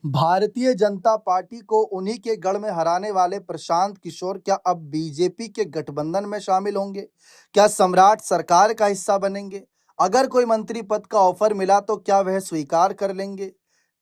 Bharatiya Janata party को उन्हीं के गढ़ में हराने वाले प्रशांत किशोर क्या अब बीजेपी के गठबंधन में शामिल होंगे? क्या सम्राट सरकार का हिस्सा बनेंगे? अगर कोई मंत्री पद का ऑफर मिला तो क्या वह स्वीकार कर लेंगे?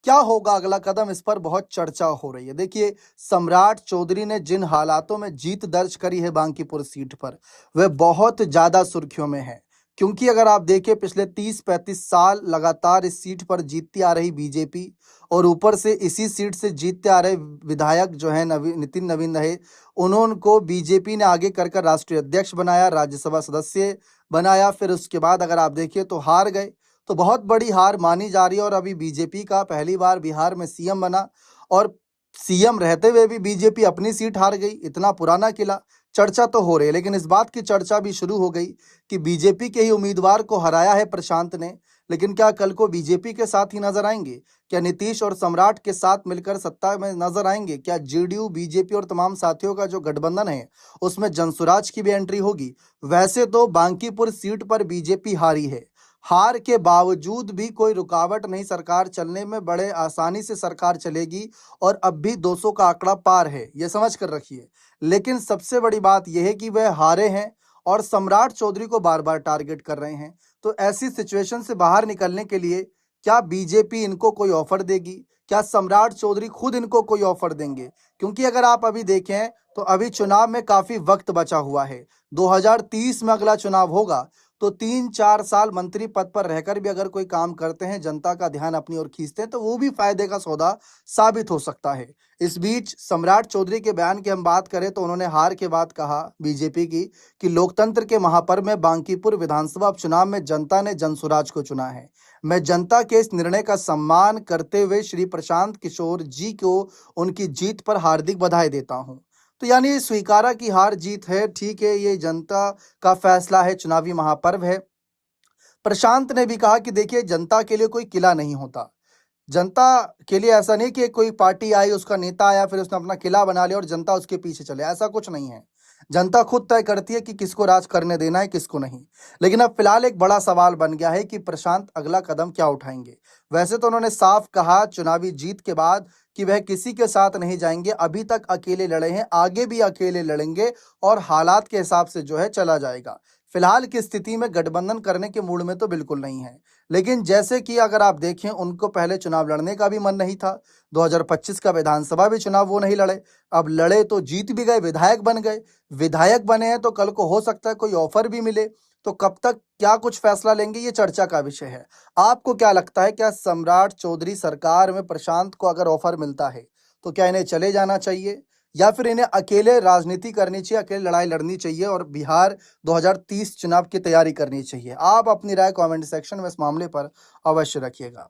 क्या होगा अगला कदम? इस पर बहुत चर्चा हो रही है। देखिए, सम्राट चौधरी ने जिन हालातों में जीत दर्ज करी है बांकीपुर सीट पर, वह बहुत ज्यादा सुर्खियों में है। क्योंकि अगर आप देखें, पिछले 30-35 साल लगातार इस सीट पर जीतती आ रही बीजेपी और ऊपर से इसी सीट से जीतते आ रहे विधायक जो है नितिन नवीन रहे, उन्होंने बीजेपी ने आगे कर कर राष्ट्रीय अध्यक्ष बनाया, राज्यसभा सदस्य बनाया। फिर उसके बाद अगर आप देखिए तो हार गए, तो बहुत बड़ी हार मानी जा रही है। और अभी बीजेपी का पहली बार बिहार में सीएम बना, और सीएम रहते हुए भी बीजेपी अपनी सीट हार गई। इतना पुराना किला, चर्चा तो हो रही है। लेकिन इस बात की चर्चा भी शुरू हो गई कि बीजेपी के ही उम्मीदवार को हराया है प्रशांत ने, लेकिन क्या कल को बीजेपी के साथ ही नजर आएंगे? क्या नीतीश और सम्राट के साथ मिलकर सत्ता में नजर आएंगे? क्या जेडीयू, बीजेपी और तमाम साथियों का जो गठबंधन है उसमें जनसुराज की भी एंट्री होगी? वैसे तो बांकीपुर सीट पर बीजेपी हारी है, हार के बावजूद भी कोई रुकावट नहीं, सरकार चलने में बड़े आसानी से सरकार चलेगी और अब भी 200 का आंकड़ा पार है, ये समझ कर रखिए। लेकिन सबसे बड़ी बात यह है कि वह हारे हैं और सम्राट चौधरी को बार बार टारगेट कर रहे हैं। तो ऐसी सिचुएशन से बाहर निकलने के लिए क्या बीजेपी इनको कोई ऑफर देगी? क्या सम्राट चौधरी खुद इनको कोई ऑफर देंगे? क्योंकि अगर आप अभी देखें तो अभी चुनाव में काफी वक्त बचा हुआ है। 2030 में अगला चुनाव होगा, तो 3-4 साल मंत्री पद पर रहकर भी अगर कोई काम करते हैं, जनता का ध्यान अपनी ओर खींचते हैं, तो वो भी फायदे का सौदा साबित हो सकता है। इस बीच सम्राट चौधरी के बयान की हम बात करें तो उन्होंने हार के बाद कहा बीजेपी की कि लोकतंत्र के महापर्व में बांकीपुर विधानसभा उपचुनाव में जनता ने जनसुराज को चुना है। मैं जनता के इस निर्णय का सम्मान करते हुए श्री प्रशांत किशोर जी को उनकी जीत पर हार्दिक बधाई देता हूं। तो यानी स्वीकारा की हार जीत है, ठीक है, ये जनता का फैसला है, चुनावी महापर्व है। प्रशांत ने भी कहा कि देखिए, जनता के लिए कोई किला नहीं होता। जनता के लिए ऐसा नहीं कि कोई पार्टी आई, उसका नेता आया, फिर उसने अपना किला बना लिया और जनता उसके पीछे चले, ऐसा कुछ नहीं है। जनता खुद तय करती है कि किसको राज करने देना है, किसको नहीं। लेकिन अब फिलहाल एक बड़ा सवाल बन गया है कि प्रशांत अगला कदम क्या उठाएंगे। वैसे तो उन्होंने साफ कहा चुनावी जीत के बाद कि वह किसी के साथ नहीं जाएंगे, अभी तक अकेले लड़े हैं, आगे भी अकेले लड़ेंगे और हालात के हिसाब से जो है चला जाएगा। फिलहाल की स्थिति में गठबंधन करने के मूड में तो बिल्कुल नहीं है। लेकिन जैसे कि अगर आप देखें, उनको पहले चुनाव लड़ने का भी मन नहीं था। 2025 का विधानसभा भी चुनाव वो नहीं लड़े, अब लड़े तो जीत भी गए, विधायक बन गए। विधायक बने हैं तो कल को हो सकता है कोई ऑफर भी मिले, तो कब तक क्या कुछ फैसला लेंगे, ये चर्चा का विषय है। आपको क्या लगता है, क्या सम्राट चौधरी सरकार में प्रशांत को अगर ऑफर मिलता है तो क्या इन्हें चले जाना चाहिए, या फिर इन्हें अकेले राजनीति करनी चाहिए, अकेले लड़ाई लड़नी चाहिए और बिहार 2030 चुनाव की तैयारी करनी चाहिए? आप अपनी राय कमेंट सेक्शन में इस मामले पर अवश्य रखिएगा।